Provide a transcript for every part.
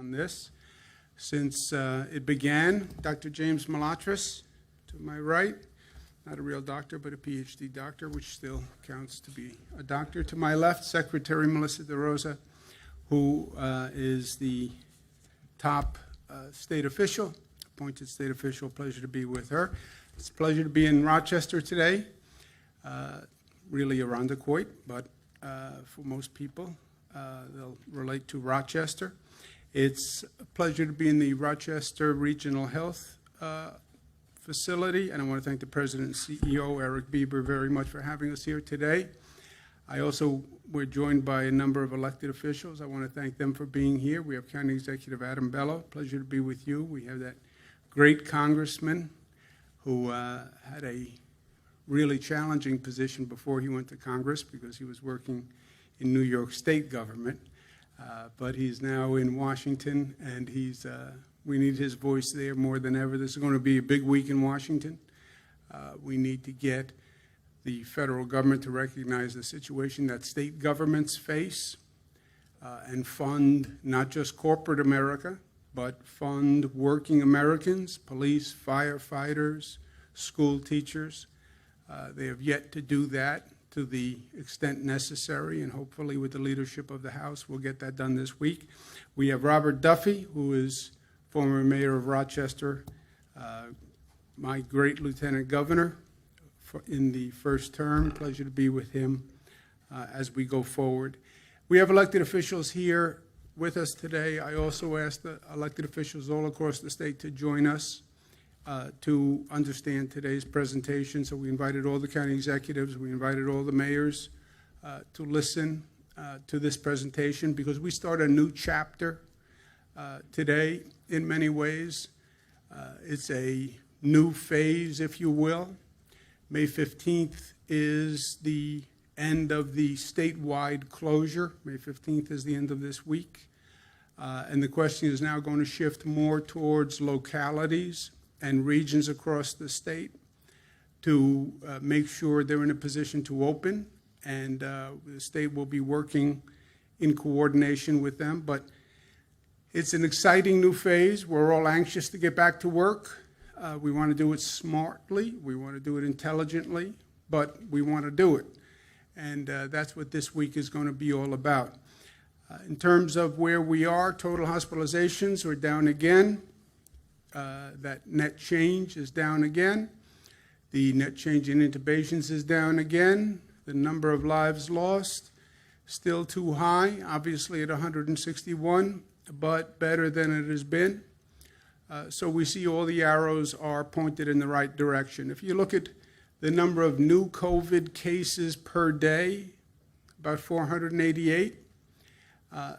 on this since it began. Dr. James Malatras, to my right, not a real doctor, but a PhD doctor, which still counts to be a doctor. To my left, Secretary Melissa DeRosa, who is the top state official, appointed state official. Pleasure to be with her. It's a pleasure to be in Rochester today, really Irondequoit, but for most people, they'll relate to Rochester. It's a pleasure to be in the Rochester Regional Health Facility, and I want to thank the President and CEO, Eric Bieber, very much for having us here today. We're joined by a number of elected officials. I want to thank them for being here. We have County Executive Adam Bello. Pleasure to be with you. We have that great congressman who had a really challenging position before he went to Congress because he was working in New York State government. But he's now in Washington, and we need his voice there more than ever. This is going to be a big week in Washington. We need to get the federal government to recognize the situation that state governments face and fund not just corporate America, but fund working Americans, police, firefighters, school teachers. They have yet to do that to the extent necessary, and hopefully with the leadership of the House, we'll get that done this week. We have Robert Duffy, who is former mayor of Rochester, my great lieutenant governor in the first term. Pleasure to be with him as we go forward. We have elected officials here with us today. I also asked the elected officials all across the state to join us to understand today's presentation. So we invited all the county executives, we invited all the mayors to listen to this presentation, because we start a new chapter today in many ways. It's a new phase, if you will. May 15th is the end of the statewide closure. May 15th is the end of this week. And the question is now going to shift more towards localities and regions across the state to make sure they're in a position to open. And the state will be working in coordination with them. But it's an exciting new phase. We're all anxious to get back to work. We want to do it smartly. We want to do it intelligently, but we want to do it. And that's what this week is going to be all about. In terms of where we are, total hospitalizations are down again. That net change is down again. The net change in intubations is down again. The number of lives lost, still too high, obviously at 161, but better than it has been. So we see all the arrows are pointed in the right direction. If you look at the number of new COVID cases per day, about 488,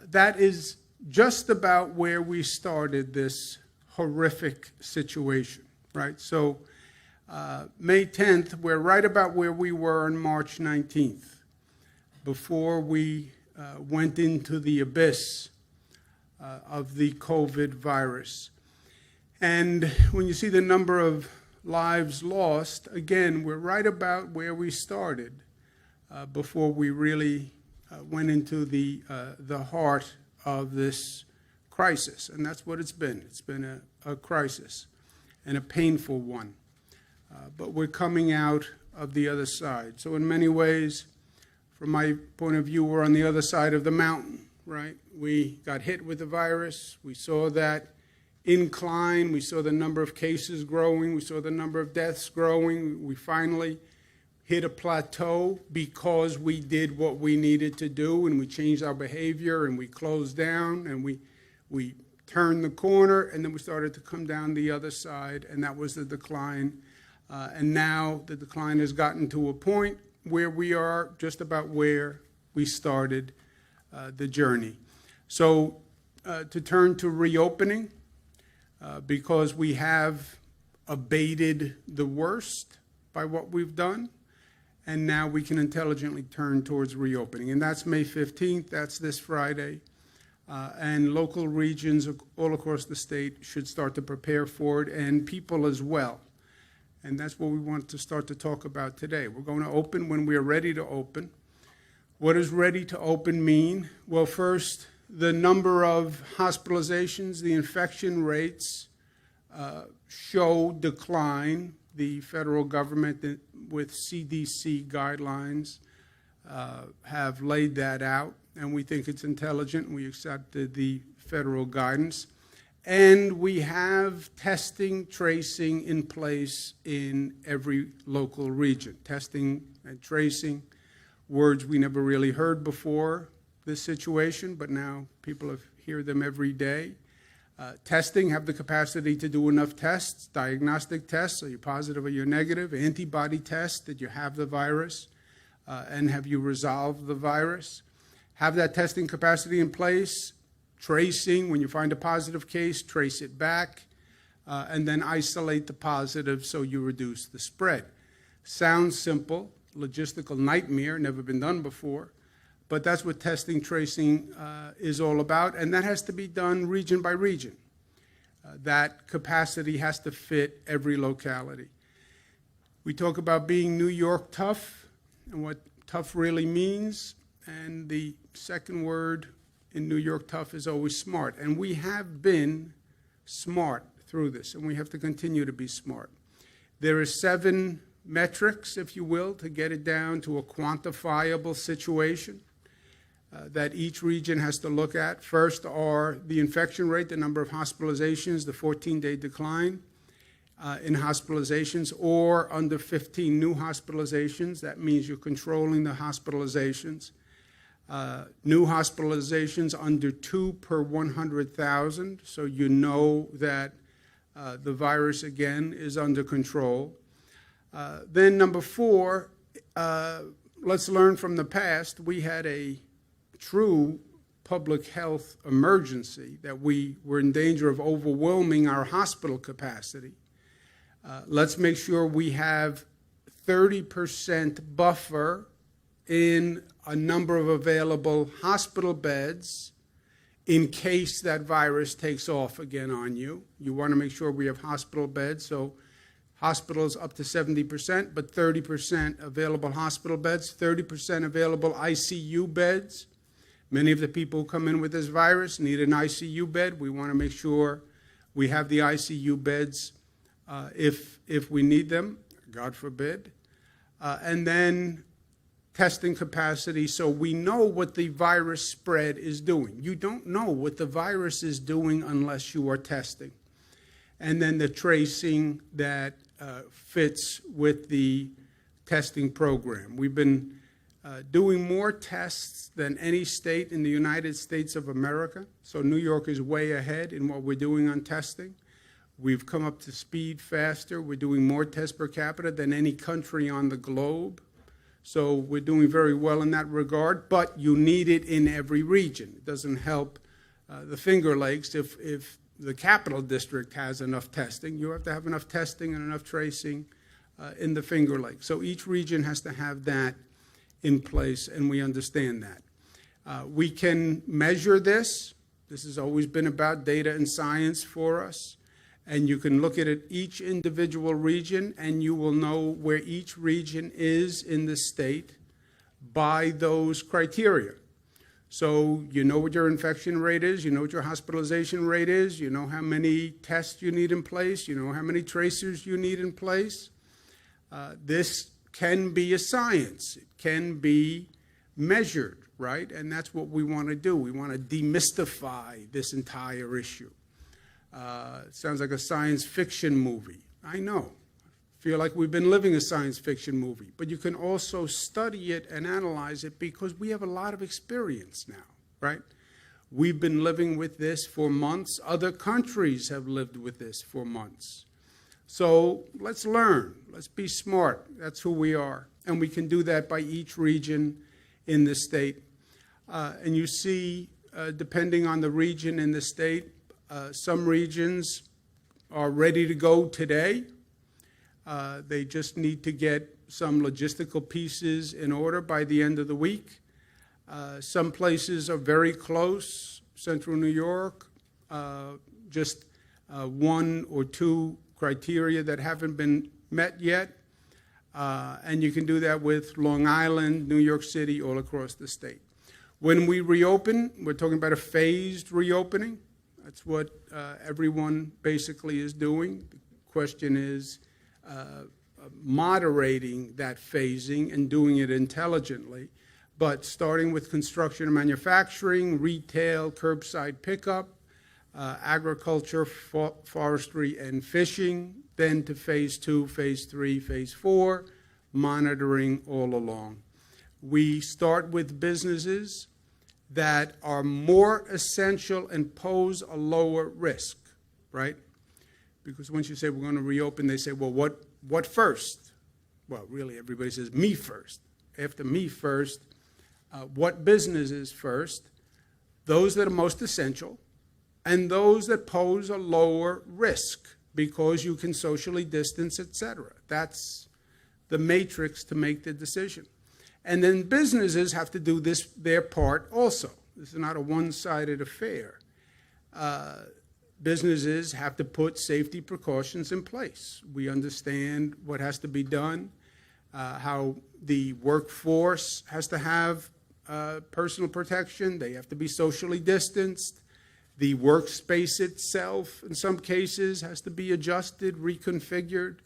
that is just about where we started this horrific situation, right? So May 10th, we're right about where we were on March 19th, before we went into the abyss of the COVID virus. And when you see the number of lives lost, again, we're right about where we started before we really went into the heart of this crisis. And that's what it's been. It's been a crisis, and a painful one. But we're coming out of the other side. So in many ways, from my point of view, we're on the other side of the mountain, right? We got hit with the virus. We saw that incline. We saw the number of cases growing. We saw the number of deaths growing. We finally hit a plateau because we did what we needed to do, and we changed our behavior, and we closed down, and we turned the corner, and then we started to come down the other side, and that was the decline. And now the decline has gotten to a point where we are just about where we started the journey. So to turn to reopening, because we have abated the worst by what we've done, and now we can intelligently turn towards reopening. And that's May 15th, that's this Friday. And local regions all across the state should start to prepare for it, and people as well. And that's what we want to start to talk about today. We're going to open when we are ready to open. What does ready to open mean? Well, first, the number of hospitalizations, the infection rates show decline. The federal government, with CDC guidelines, have laid that out, and we think it's intelligent. We accepted the federal guidance. And we have testing, tracing in place in every local region. Testing and tracing, words we never really heard before this situation, but now people hear them every day. Testing, have the capacity to do enough tests, diagnostic tests, are you positive or you're negative, antibody tests, did you have the virus, and have you resolved the virus. Have that testing capacity in place, tracing, when you find a positive case, trace it back, and then isolate the positive so you reduce the spread. Sounds simple, logistical nightmare, never been done before, but that's what testing, tracing is all about, and that has to be done region by region. That capacity has to fit every locality. We talk about being New York tough and what tough really means, and the second word in New York tough is always smart, and we have been smart through this, and we have to continue to be smart. There are 7 metrics, if you will, to get it down to a quantifiable situation that each region has to look at. First are the infection rate, the number of hospitalizations, the 14-day decline in hospitalizations, or under 15 new hospitalizations. That means you're controlling the hospitalizations. New hospitalizations under 2 per 100,000, so you know that the virus, again, is under control. Then number 4, let's learn from the past. We had a true public health emergency that we were in danger of overwhelming our hospital capacity. Let's make sure we have 30% buffer in a number of available hospital beds in case that virus takes off again on you. You want to make sure we have hospital beds, so hospitals up to 70%, but 30% available hospital beds, 30% available ICU beds. Many of the people who come in with this virus need an ICU bed. We want to make sure we have the ICU beds if we need them, God forbid. And then testing capacity, so we know what the virus spread is doing. You don't know what the virus is doing unless you are testing. And then the tracing that fits with the testing program. We've been doing more tests than any state in the United States of America. So New York is way ahead in what we're doing on testing. We've come up to speed faster. We're doing more tests per capita than any country on the globe. So we're doing very well in that regard, but you need it in every region. It doesn't help the Finger Lakes if the Capital District has enough testing. You have to have enough testing and enough tracing in the Finger Lakes. So each region has to have that in place, and we understand that. We can measure this. This has always been about data and science for us. And you can look at it, each individual region, and you will know where each region is in the state by those criteria. So you know what your infection rate is, you know what your hospitalization rate is, you know how many tests you need in place, you know how many tracers you need in place. This can be a science. It can be measured, right? And that's what we want to do. We want to demystify this entire issue. It sounds like a science fiction movie. I know. I feel like we've been living a science fiction movie. But you can also study it and analyze it because we have a lot of experience now, right? We've been living with this for months. Other countries have lived with this for months. So let's learn. Let's be smart. That's who we are. And we can do that by each region in the state. And you see, depending on the region in the state, some regions are ready to go today. They just need to get some logistical pieces in order by the end of the week. Some places are very close, Central New York, just 1 or 2 criteria that haven't been met yet. And you can do that with Long Island, New York City, all across the state. When we reopen, we're talking about a phased reopening. That's what everyone basically is doing. The question is moderating that phasing and doing it intelligently, but starting with construction and manufacturing, retail, curbside pickup, agriculture, forestry, and fishing, then to phase 2, phase 3, phase 4, monitoring all along. We start with businesses that are more essential and pose a lower risk, right? Because once you say we're going to reopen, they say, well, what first? Well, really, everybody says me first. After me first, what businesses first? Those that are most essential, and those that pose a lower risk because you can socially distance, etc. That's the matrix to make the decision. And then businesses have to do their part also. This is not a one-sided affair. Businesses have to put safety precautions in place. We understand what has to be done, how the workforce has to have personal protection. They have to be socially distanced. The workspace itself, in some cases, has to be adjusted, reconfigured.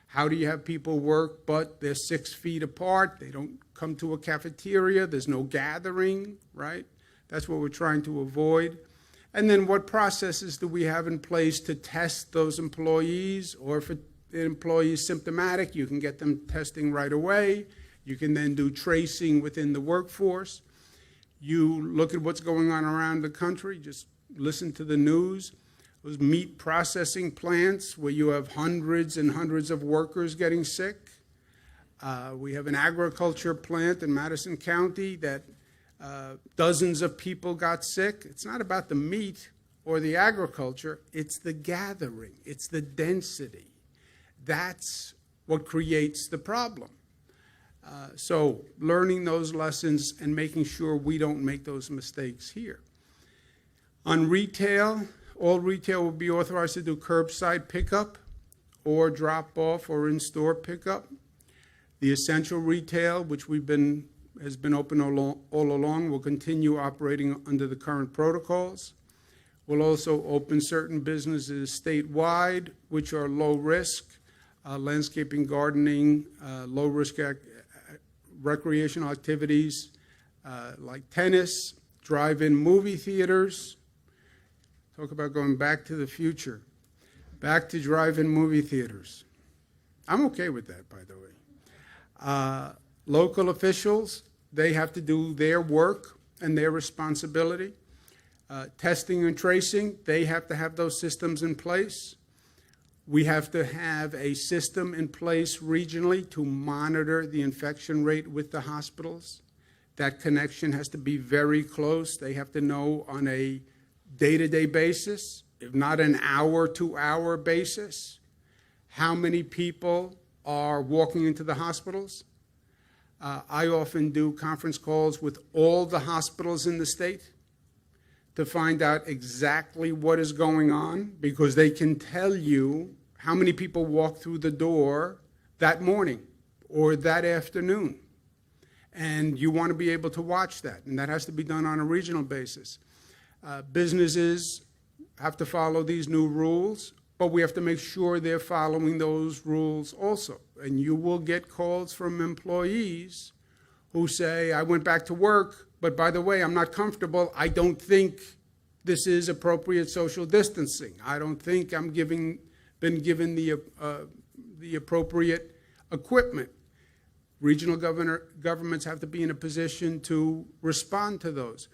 How do you have people work, but they're 6 feet apart? They don't come to a cafeteria. There's no gathering, right? That's what we're trying to avoid. And then what processes do we have in place to test those employees? Or if an employee is symptomatic, you can get them testing right away. You can then do tracing within the workforce. You look at what's going on around the country, just listen to the news. Those meat processing plants where you have hundreds and hundreds of workers getting sick. We have an agriculture plant in Madison County that dozens of people got sick. It's not about the meat or the agriculture, it's the gathering, it's the density. That's what creates the problem. So learning those lessons and making sure we don't make those mistakes here. On retail, all retail will be authorized to do curbside pickup or drop-off or in-store pickup. The essential retail, which has been open all along, will continue operating under the current protocols. We'll also open certain businesses statewide, which are low risk, landscaping, gardening, low risk recreational activities like tennis, drive-in movie theaters. Talk about going back to the future. Back to drive-in movie theaters. I'm okay with that, by the way. Local officials, they have to do their work and their responsibility. Testing and tracing, they have to have those systems in place. We have to have a system in place regionally to monitor the infection rate with the hospitals. That connection has to be very close. They have to know on a day-to-day basis, if not an hour-to-hour basis, how many people are walking into the hospitals. I often do conference calls with all the hospitals in the state to find out exactly what is going on, because they can tell you how many people walk through the door that morning or that afternoon. And you want to be able to watch that, and that has to be done on a regional basis. Businesses have to follow these new rules, but we have to make sure they're following those rules also. And you will get calls from employees who say, I went back to work, but by the way, I'm not comfortable. I don't think this is appropriate social distancing. I don't think I'm been given the appropriate equipment. Regional governments have to be in a position to respond to those.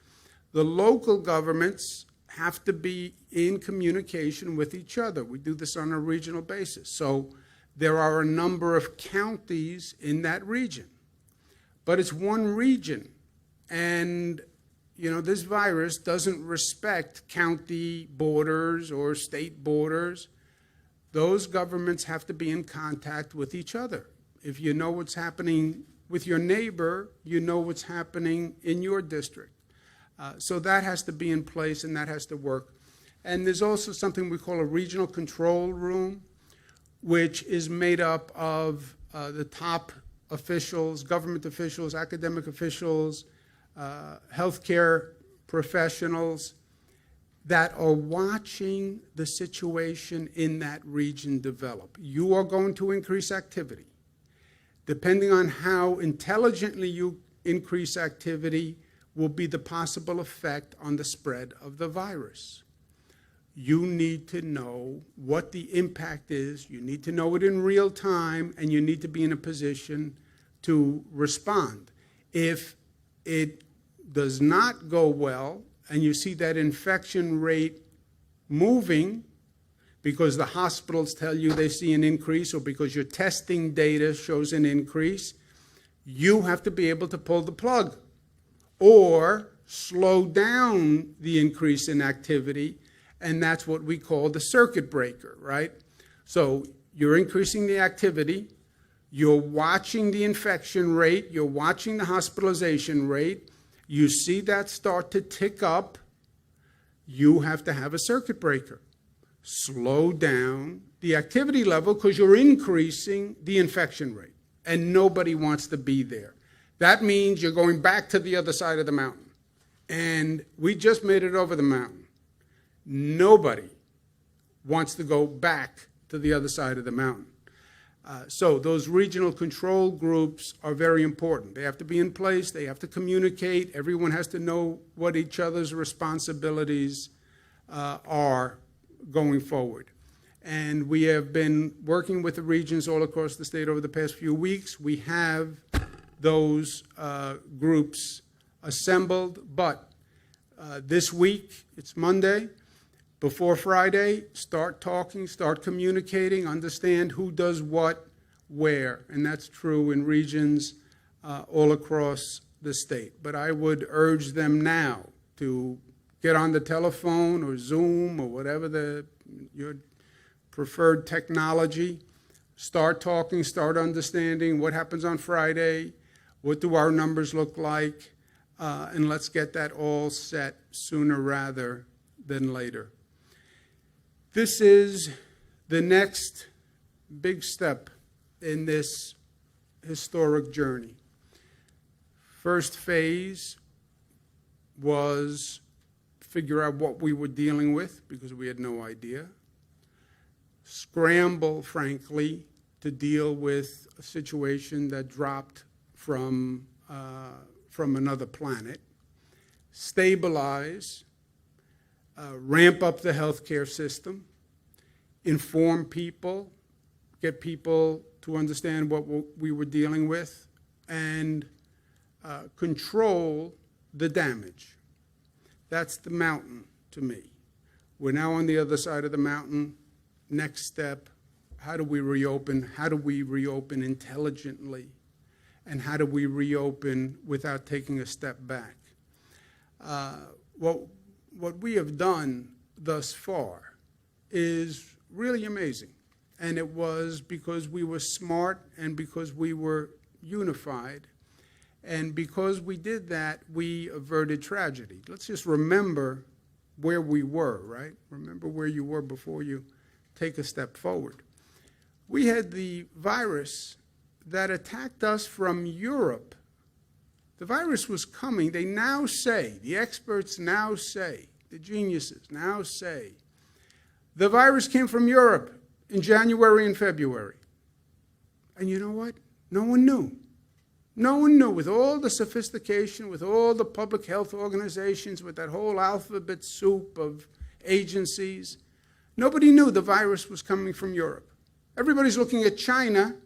The local governments have to be in communication with each other. We do this on a regional basis. So there are a number of counties in that region, but it's one region. And, this virus doesn't respect county borders or state borders. Those governments have to be in contact with each other. If you know what's happening with your neighbor, you know what's happening in your district. So that has to be in place, and that has to work. And there's also something we call a regional control room, which is made up of the top officials, government officials, academic officials, healthcare professionals that are watching the situation in that region develop. You are going to increase activity. Depending on how intelligently you increase activity will be the possible effect on the spread of the virus. You need to know what the impact is. You need to know it in real time, and you need to be in a position to respond. If it does not go well, and you see that infection rate moving because the hospitals tell you they see an increase or because your testing data shows an increase, you have to be able to pull the plug or slow down the increase in activity, and that's what we call the circuit breaker, right? So you're increasing the activity, you're watching the infection rate, you're watching the hospitalization rate, you see that start to tick up, you have to have a circuit breaker. Slow down the activity level because you're increasing the infection rate, and nobody wants to be there. That means you're going back to the other side of the mountain. And we just made it over the mountain. Nobody wants to go back to the other side of the mountain. So those regional control groups are very important. They have to be in place. They have to communicate. Everyone has to know what each other's responsibilities are going forward. And we have been working with the regions all across the state over the past few weeks. We have those groups assembled, but this week, it's Monday, before Friday, start talking, start communicating, understand who does what, where, and that's true in regions all across the state. But I would urge them now to get on the telephone or Zoom or whatever your preferred technology, start talking, start understanding what happens on Friday, what do our numbers look like, and let's get that all set sooner rather than later. This is the next big step in this historic journey. First phase was figure out what we were dealing with because we had no idea. Scramble, frankly, to deal with a situation that dropped from another planet. Stabilize. Ramp up the healthcare system, inform people, get people to understand what we were dealing with, and control the damage. That's the mountain to me. We're now on the other side of the mountain. Next step, how do we reopen? How do we reopen intelligently? And how do we reopen without taking a step back? What we have done thus far is really amazing. And it was because we were smart and because we were unified. And because we did that, we averted tragedy. Let's just remember where we were, right? Remember where you were before you take a step forward. We had the virus that attacked us from Europe. The virus was coming. They now say, the experts now say, the geniuses now say, the virus came from Europe in January and February. And you know what? No one knew. No one knew. With all the sophistication, with all the public health organizations, with that whole alphabet soup of agencies, nobody knew the virus was coming from Europe. Everybody's looking at China,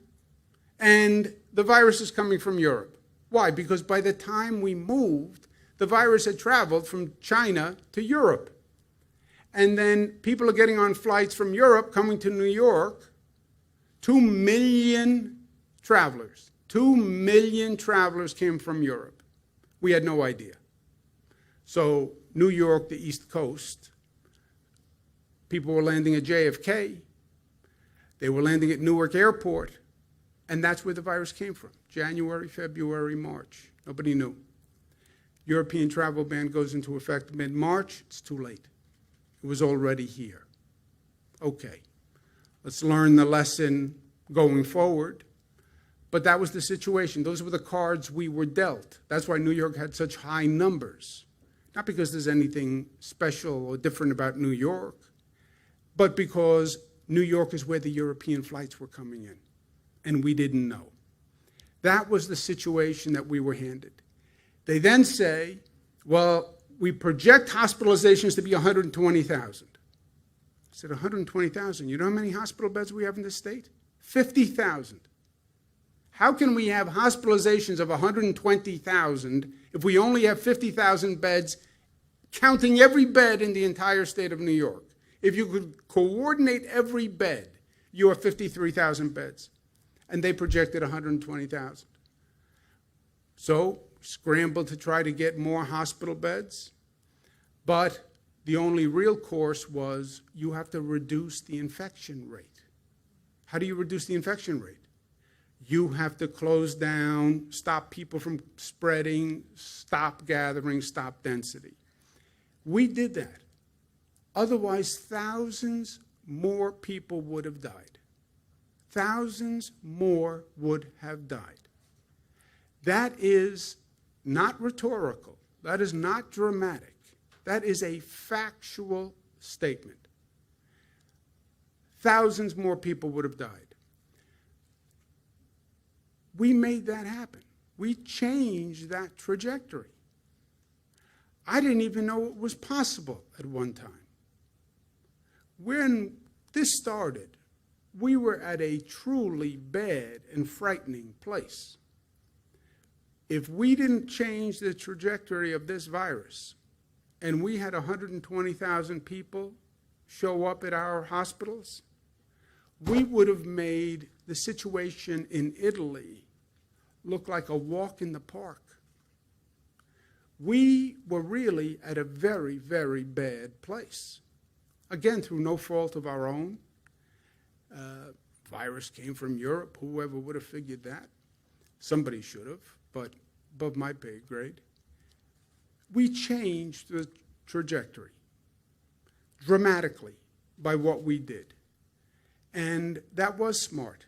and the virus is coming from Europe. Why? Because by the time we moved, the virus had traveled from China to Europe. And then people are getting on flights from Europe coming to New York. 2 million travelers. 2 million travelers came from Europe. We had no idea. So New York, the East Coast, people were landing at JFK. They were landing at Newark Airport. And that's where the virus came from. January, February, March. Nobody knew. European travel ban goes into effect mid-March. It's too late. It was already here. Okay. Let's learn the lesson going forward. But that was the situation. Those were the cards we were dealt. That's why New York had such high numbers. Not because there's anything special or different about New York, but because New York is where the European flights were coming in, and we didn't know. That was the situation that we were handed. They then say, well, we project hospitalizations to be 120,000. I said, 120,000? You know how many hospital beds we have in this state? 50,000. How can we have hospitalizations of 120,000 if we only have 50,000 beds, counting every bed in the entire state of New York? If you could coordinate every bed, you have 53,000 beds. And they projected 120,000. So, scrambled to try to get more hospital beds. But the only real course was you have to reduce the infection rate. How do you reduce the infection rate? You have to close down, stop people from spreading, stop gathering, stop density. We did that. Otherwise, thousands more people would have died. Thousands more would have died. That is not rhetorical. That is not dramatic. That is a factual statement. Thousands more people would have died. We made that happen. We changed that trajectory. I didn't even know it was possible at one time. When this started, we were at a truly bad and frightening place. If we didn't change the trajectory of this virus, and we had 120,000 people show up at our hospitals, we would have made the situation in Italy look like a walk in the park. We were really at a very, very bad place. Again, through no fault of our own. Virus came from Europe. Whoever would have figured that? Somebody should have, but above my pay grade. We changed the trajectory dramatically by what we did. And that was smart.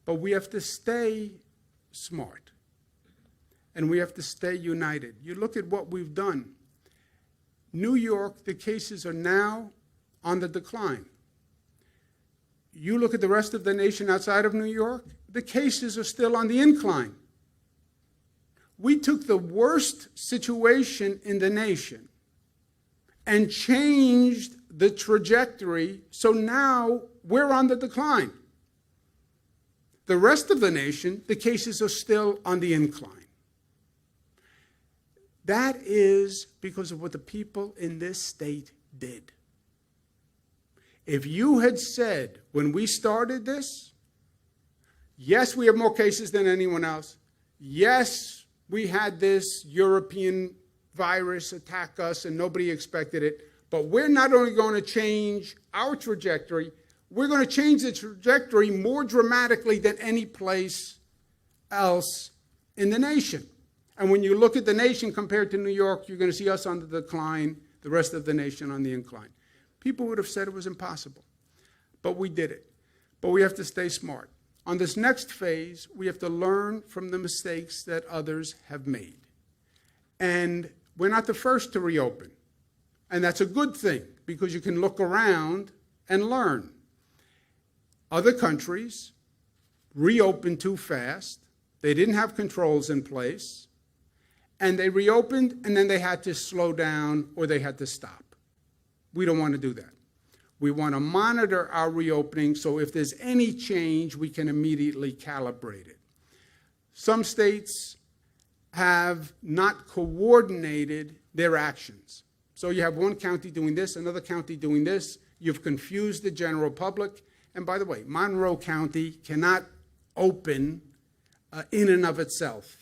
But we have to stay smart. And we have to stay united. You look at what we've done. New York, the cases are now on the decline. You look at the rest of the nation outside of New York, the cases are still on the incline. We took the worst situation in the nation and changed the trajectory, so now we're on the decline. The rest of the nation, the cases are still on the incline. That is because of what the people in this state did. If you had said when we started this, yes, we have more cases than anyone else. Yes, we had this European virus attack us and nobody expected it. But we're not only going to change our trajectory, we're going to change the trajectory more dramatically than any place else in the nation. And when you look at the nation compared to New York, you're going to see us on the decline, the rest of the nation on the incline. People would have said it was impossible, but we did it. But we have to stay smart. On this next phase, we have to learn from the mistakes that others have made. And we're not the first to reopen. And that's a good thing, because you can look around and learn. Other countries reopened too fast. They didn't have controls in place. And they reopened, and then they had to slow down or they had to stop. We don't want to do that. We want to monitor our reopening, so if there's any change, we can immediately calibrate it. Some states have not coordinated their actions. So you have one county doing this, another county doing this. You've confused the general public. And by the way, Monroe County cannot open in and of itself.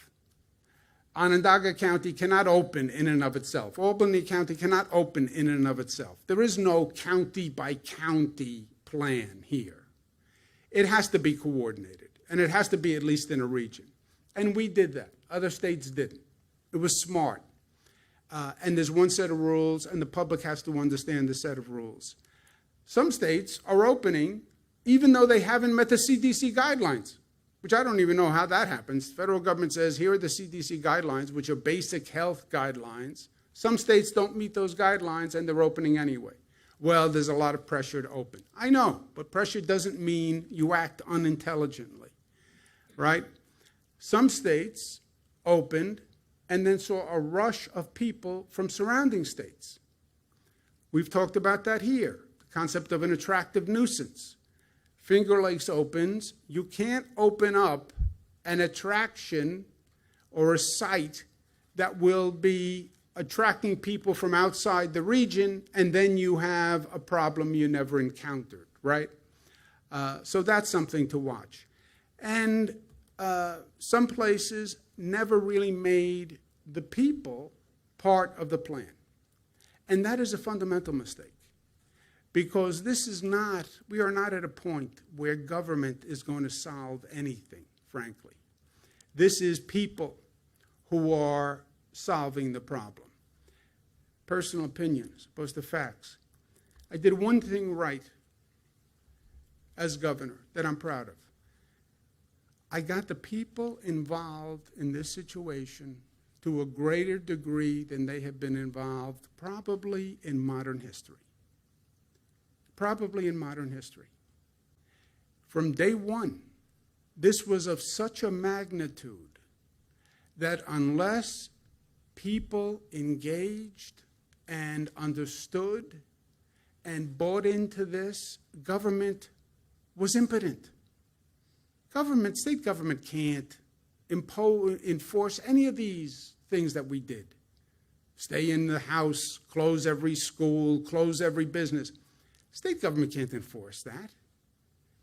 Onondaga County cannot open in and of itself. Albany County cannot open in and of itself. There is no county-by-county plan here. It has to be coordinated, and it has to be at least in a region. And we did that. Other states didn't. It was smart. And there's one set of rules, and the public has to understand the set of rules. Some states are opening even though they haven't met the CDC guidelines. which I don't even know how that happens. The federal government says, here are the CDC guidelines, which are basic health guidelines. Some states don't meet those guidelines, and they're opening anyway. Well, there's a lot of pressure to open. I know, but pressure doesn't mean you act unintelligently, right? Some states opened and then saw a rush of people from surrounding states. We've talked about that here, the concept of an attractive nuisance. Finger Lakes opens. You can't open up an attraction or a site that will be attracting people from outside the region, and then you have a problem you never encountered, right? So that's something to watch. And some places never really made the people part of the plan. And that is a fundamental mistake, because we are not at a point where government is going to solve anything, frankly. This is people who are solving the problem. Personal opinion as opposed to facts. I did one thing right as governor that I'm proud of. I got the people involved in this situation to a greater degree than they have been involved probably in modern history. Probably in modern history. From day one, this was of such a magnitude that unless people engaged and understood and bought into this, government was impotent. State government can't enforce any of these things that we did. Stay in the house, close every school, close every business. State government can't enforce that.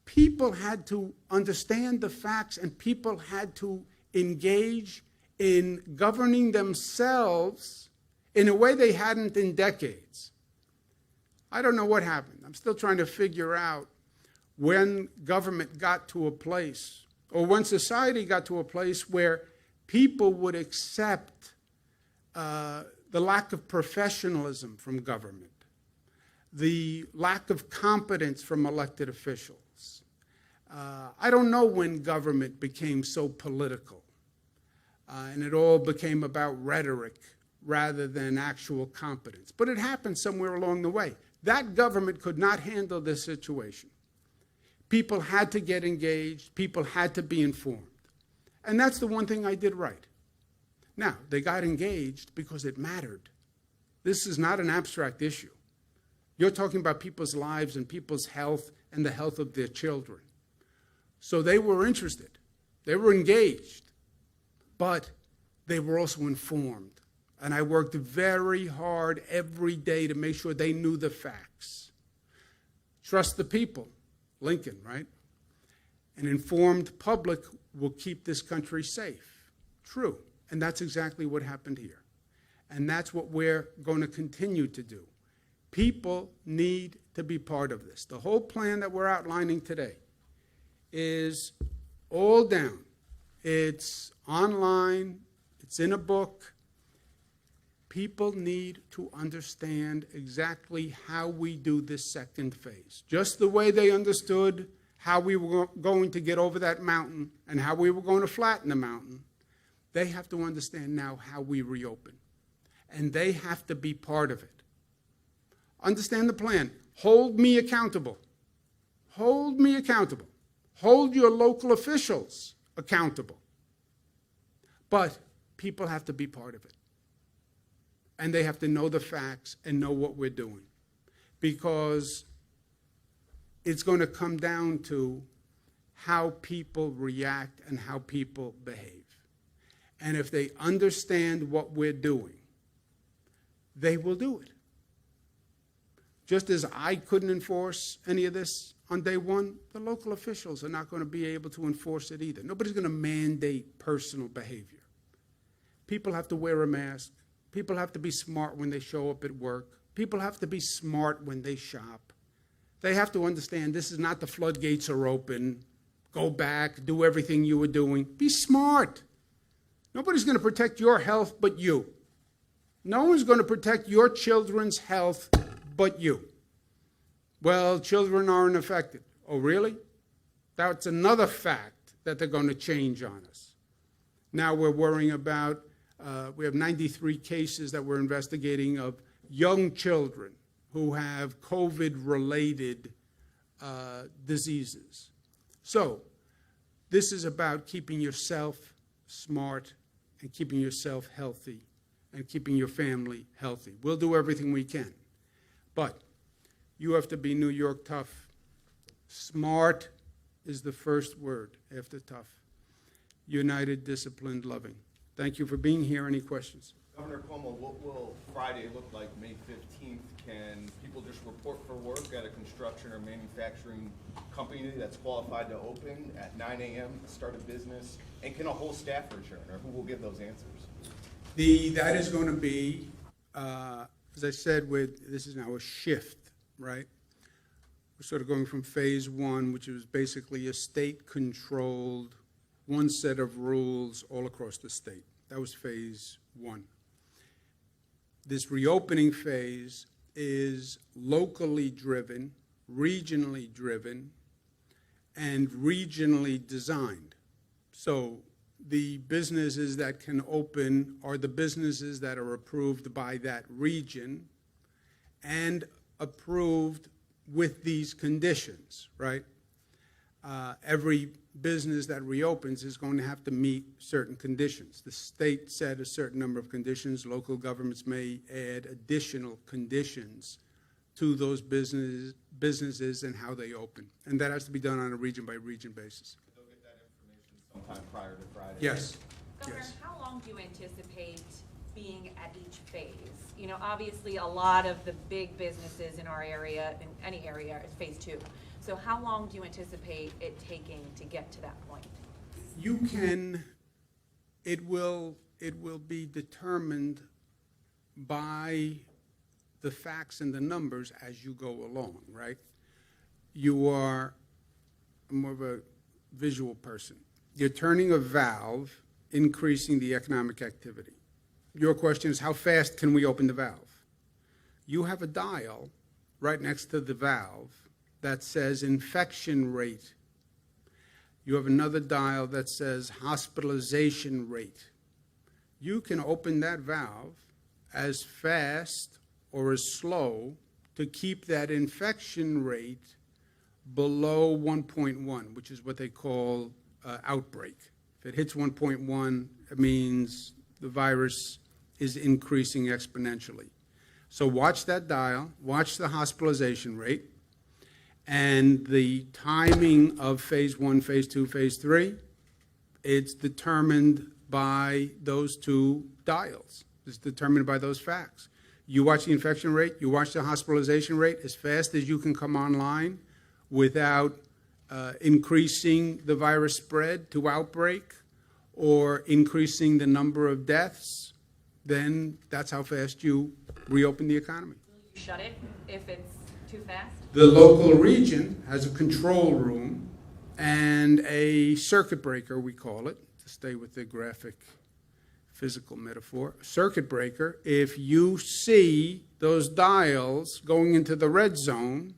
People had to understand the facts, and people had to engage in governing themselves in a way they hadn't in decades. I don't know what happened. I'm still trying to figure out when government got to a place, or when society got to a place where people would accept the lack of professionalism from government, the lack of competence from elected officials. I don't know when government became so political, and it all became about rhetoric rather than actual competence. But it happened somewhere along the way. That government could not handle this situation. People had to get engaged. People had to be informed. And that's the one thing I did right. Now, they got engaged because it mattered. This is not an abstract issue. You're talking about people's lives and people's health and the health of their children. So they were interested. They were engaged. But they were also informed. And I worked very hard every day to make sure they knew the facts. Trust the people. Lincoln, right? An informed public will keep this country safe. True. And that's exactly what happened here. And that's what we're going to continue to do. People need to be part of this. The whole plan that we're outlining today is all down. It's online. It's in a book. People need to understand exactly how we do this second phase. Just the way they understood how we were going to get over that mountain and how we were going to flatten the mountain, they have to understand now how we reopen. And they have to be part of it. Understand the plan. Hold me accountable. Hold me accountable. Hold your local officials accountable. But people have to be part of it. And they have to know the facts and know what we're doing. Because it's going to come down to how people react and how people behave. And if they understand what we're doing, they will do it. Just as I couldn't enforce any of this on day one, the local officials are not going to be able to enforce it either. Nobody's going to mandate personal behavior. People have to wear a mask. People have to be smart when they show up at work. People have to be smart when they shop. They have to understand this is not the floodgates are open. Go back, do everything you were doing. Be smart. Nobody's going to protect your health but you. No one's going to protect your children's health but you. Well, children aren't affected. Oh, really? That's another fact that they're going to change on us. Now we're worrying about, we have 93 cases that we're investigating of young children who have COVID-related diseases. So this is about keeping yourself smart and keeping yourself healthy and keeping your family healthy. We'll do everything we can. But you have to be New York tough. Smart is the first word after tough. United, disciplined, loving. Thank you for being here. Any questions? Governor Cuomo, what will Friday look like, May 15th? Can people just report for work at a construction or manufacturing company that's qualified to open at 9 a.m., start a business? And can a whole staff return, or who will give those answers? That is going to be, as I said, this is now a shift, right? We're sort of going from phase one, which was basically a state-controlled, one set of rules all across the state. That was phase one. This reopening phase is locally driven, regionally driven, and regionally designed. So the businesses that can open are the businesses that are approved by that region and approved with these conditions, right? Every business that reopens is going to have to meet certain conditions. The state set a certain number of conditions. Local governments may add additional conditions to those businesses and how they open. And that has to be done on a region-by-region basis. They'll get that information sometime prior to Friday. Yes. Governor, Yes. how long do you anticipate being at each phase? You know, obviously, a lot of the big businesses in our area, in any area, is phase two. So how long do you anticipate it taking to get to that point? It will be determined by the facts and the numbers as you go along, right? I'm more of a visual person. You're turning a valve, increasing the economic activity. Your question is, how fast can we open the valve? You have a dial right next to the valve that says infection rate. You have another dial that says hospitalization rate. You can open that valve as fast or as slow to keep that infection rate below 1.1, which is what they call outbreak. If it hits 1.1, it means the virus is increasing exponentially. So watch that dial, watch the hospitalization rate, and the timing of phase one, phase two, phase three, it's determined by those two dials. It's determined by those facts. You watch the infection rate, you watch the hospitalization rate as fast as you can come online without increasing the virus spread to outbreak or increasing the number of deaths, then that's how fast you reopen the economy. Will you shut it if it's too fast? The local region has a control room and a circuit breaker, we call it, to stay with the graphic physical metaphor. Circuit breaker, if you see those dials going into the red zone,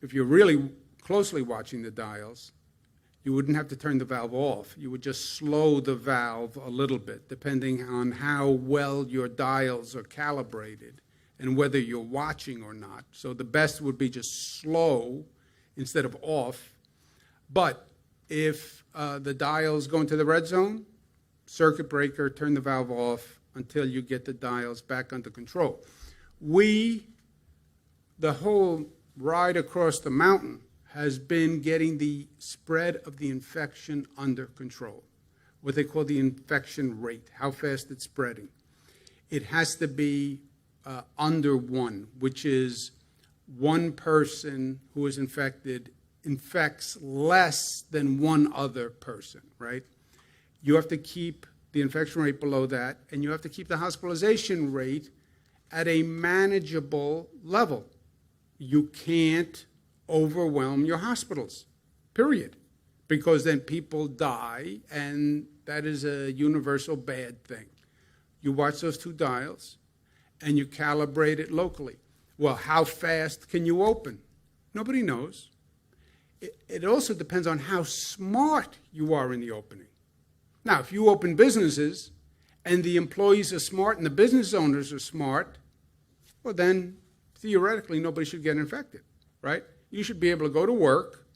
if you're really closely watching the dials, you wouldn't have to turn the valve off. You would just slow the valve a little bit, depending on how well your dials are calibrated and whether you're watching or not. So the best would be just slow instead of off. But if the dials go into the red zone, circuit breaker, turn the valve off until you get the dials back under control. The whole ride across the mountain has been getting the spread of the infection under control, what they call the infection rate, how fast it's spreading. It has to be under 1, which is one person who is infected infects less than one other person, right? You have to keep the infection rate below that, and you have to keep the hospitalization rate at a manageable level. You can't overwhelm your hospitals, period, because then people die, and that is a universal bad thing. You watch those two dials, and you calibrate it locally. Well, how fast can you open? Nobody knows. it also depends on how smart you are in the opening. Now, if you open businesses and the employees are smart and the business owners are smart, well, then theoretically nobody should get infected, right? You should be able to go to work,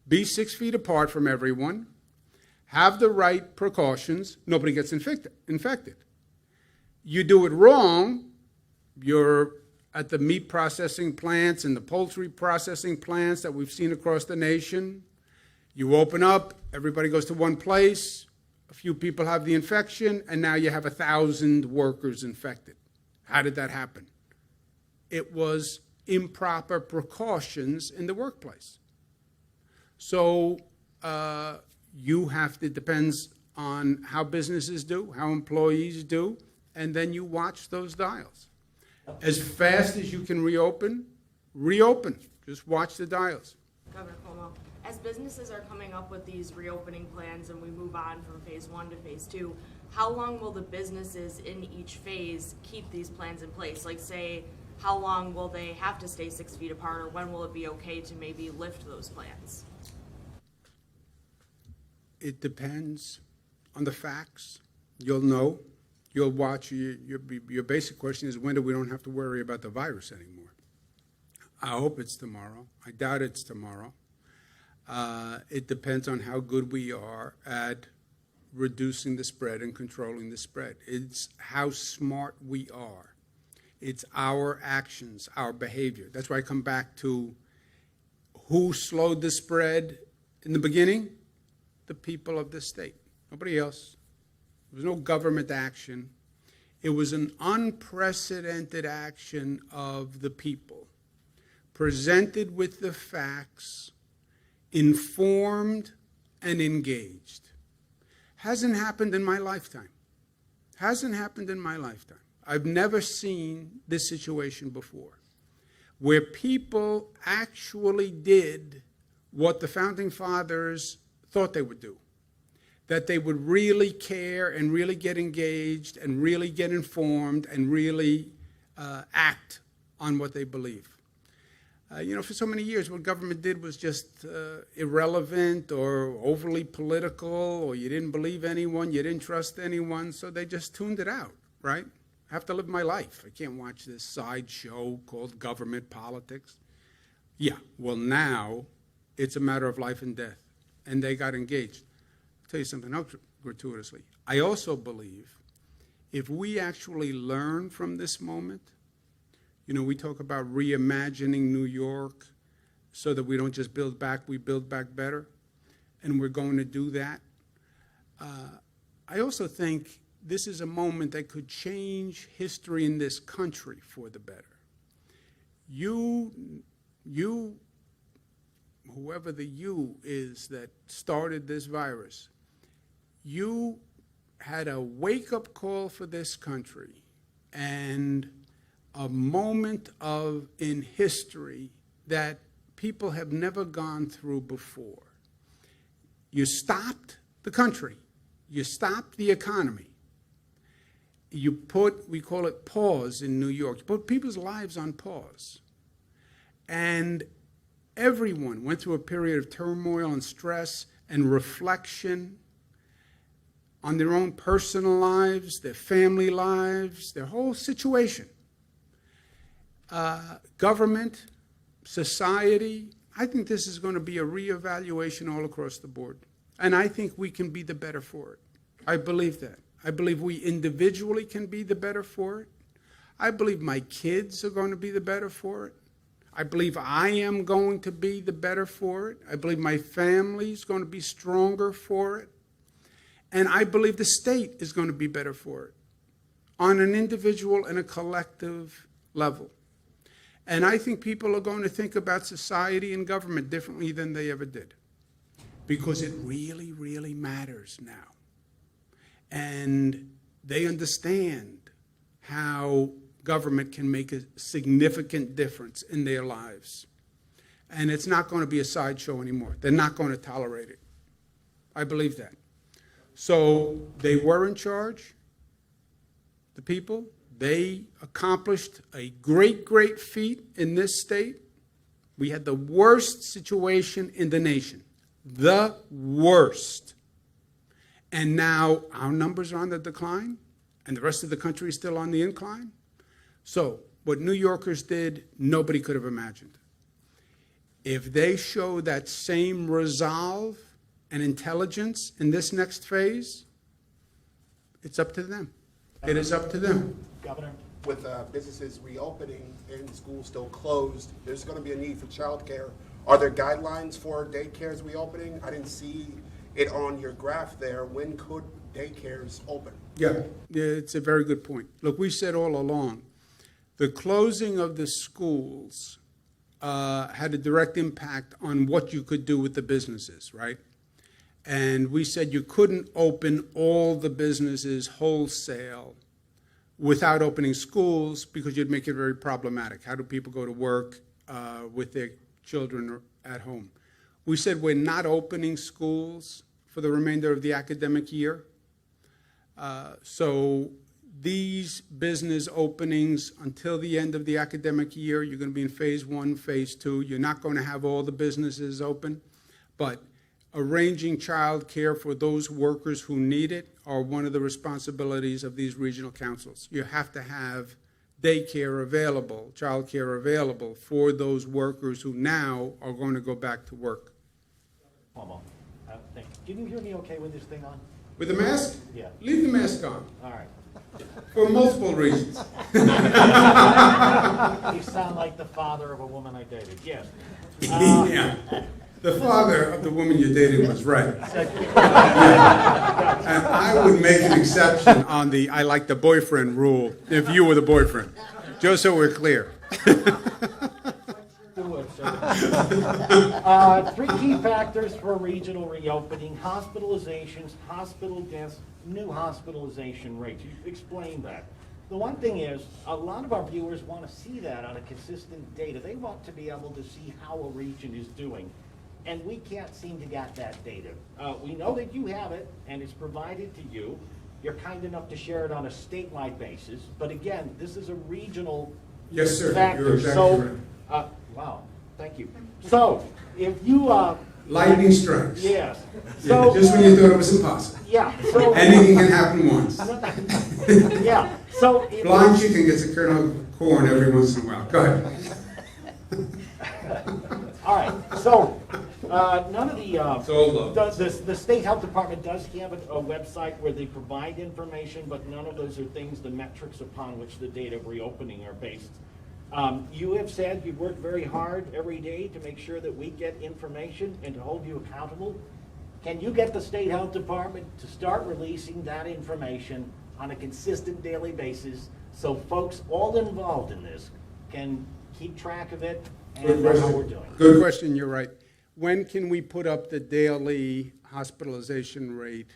be 6 feet apart from everyone, have the right precautions, nobody gets infected. You do it wrong, you're at the meat processing plants and the poultry processing plants that we've seen across the nation. You open up, everybody goes to one place, a few people have the infection, and now you have 1,000 workers infected. How did that happen? It was improper precautions in the workplace. So it depends on how businesses do, how employees do, and then you watch those dials. As fast as you can reopen. Just watch the dials. Governor Cuomo, as businesses are coming up with these reopening plans and we move on from phase 1 to phase 2, how long will the businesses in each phase keep these plans in place? Like, say, how long will they have to stay 6 feet apart, or when will it be okay to maybe lift those plans? It depends on the facts. You'll know. You'll watch. Your basic question is, when do we don't have to worry about the virus anymore? I hope it's tomorrow. I doubt it's tomorrow. It depends on how good we are at reducing the spread and controlling the spread. It's how smart we are. It's our actions, our behavior. That's why I come back to who slowed the spread in the beginning? The people of this state. Nobody else. There was no government action. It was an unprecedented action of the people, presented with the facts, informed and engaged. Hasn't happened in my lifetime. Hasn't happened in my lifetime. I've never seen this situation before, where people actually did what the Founding Fathers thought they would do, that they would really care and really get engaged and really get informed and really act on what they believe. For so many years, what government did was just irrelevant or overly political, or you didn't believe anyone, you didn't trust anyone, so they just tuned it out, right? I have to live my life. I can't watch this sideshow called government politics. Yeah, well, now it's a matter of life and death, and they got engaged. I'll tell you something else gratuitously. I also believe if we actually learn from this moment, we talk about reimagining New York so that we don't just build back, we build back better, and we're going to do that. I also think this is a moment that could change history in this country for the better. You, whoever the you is that started this virus, you had a wake-up call for this country and a moment in history that people have never gone through before. You stopped the country. You stopped the economy. We call it pause in New York. You put people's lives on pause. And everyone went through a period of turmoil and stress and reflection on their own personal lives, their family lives, their whole situation. Government, society, I think this is going to be a reevaluation all across the board. And I think we can be the better for it. I believe that. I believe we individually can be the better for it. I believe my kids are going to be the better for it. I believe I am going to be the better for it. I believe my family is going to be stronger for it. And I believe the state is going to be better for it on an individual and a collective level. And I think people are going to think about society and government differently than they ever did, because it really, really matters now. And they understand how government can make a significant difference in their lives. And it's not going to be a sideshow anymore. They're not going to tolerate it. I believe that. So they were in charge, the people. They accomplished a great, great feat in this state. We had the worst situation in the nation. The worst. And now our numbers are on the decline, and the rest of the country is still on the incline. So what New Yorkers did, nobody could have imagined. If they show that same resolve and intelligence in this next phase, it's up to them. It is up to them. Governor? With businesses reopening and schools still closed, there's going to be a need for childcare. Are there guidelines for daycares reopening? I didn't see it on your graph there. When could daycares open? Yeah, it's a very good point. Look, we said all along, the closing of the schools had a direct impact on what you could do with the businesses, right? And we said you couldn't open all the businesses wholesale without opening schools because you'd make it very problematic. How do people go to work with their children at home? We said we're not opening schools for the remainder of the academic year. So these business openings until the end of the academic year, you're going to be in phase 1, phase 2. You're not going to have all the businesses open, but arranging child care for those workers who need it are one of the responsibilities of these regional councils. You have to have daycare available, child care available for those workers who now are going to go back to work. Cuomo, can you hear me okay with this thing on? With the mask? Yeah. Leave the mask on, All right. for multiple reasons. You sound like the father of a woman I dated, yes. Yeah. The father of the woman you dated was right. And I would make an exception on the I like the boyfriend rule if you were the boyfriend, just so we're clear. Three key factors for regional reopening: hospitalizations, hospital deaths, new hospitalization rates. You explained that. The one thing is, a lot of our viewers want to see that on a consistent data. They want to be able to see how a region is doing, and we can't seem to get that data. We know that you have it, and it's provided to you. You're kind enough to share it on a statewide basis, but again, this is a regional Yes, sir. factor. You're exactly So, right. wow, thank you. So, if you, Lightning strikes. yes, Yeah, so, just when you thought it was impossible. yeah, so, Anything can happen once. yeah, so. Blind chicken gets a kernel of corn every once in a while. Go ahead. All right, so, none of the, It's all love. the state health department does have a website where they provide information, but none of those are things, the metrics upon which the data of reopening are based. You have said you've worked very hard every day to make sure that we get information and to hold you accountable. Can you get the state health department to start releasing that information on a consistent daily basis so folks all involved in this can keep track of it and know how we're doing? Good question, you're right. When can we put up the daily hospitalization rate,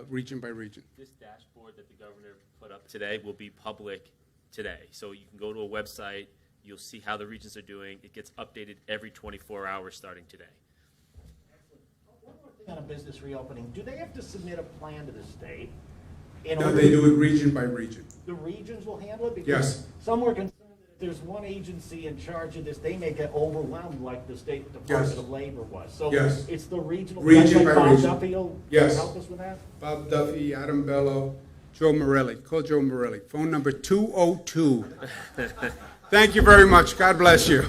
region by region? This dashboard that the governor put up today will be public today. So you can go to a website, you'll see how the regions are doing. It gets updated every 24 hours starting today. One more thing on a business reopening, do they have to submit a plan to the state? No, they do it region by region. The regions will handle it? Because Yes. some were concerned that if there's one agency in charge of this, they may get overwhelmed like the State Department Yes. of Labor was. So Yes. it's the regional. Region like by Bob region. Duffy will Yes. help us with that? Bob Duffy, Adam Bello, Joe Morelli. Call Joe Morelli. Phone number 202. Thank you very much. God bless you.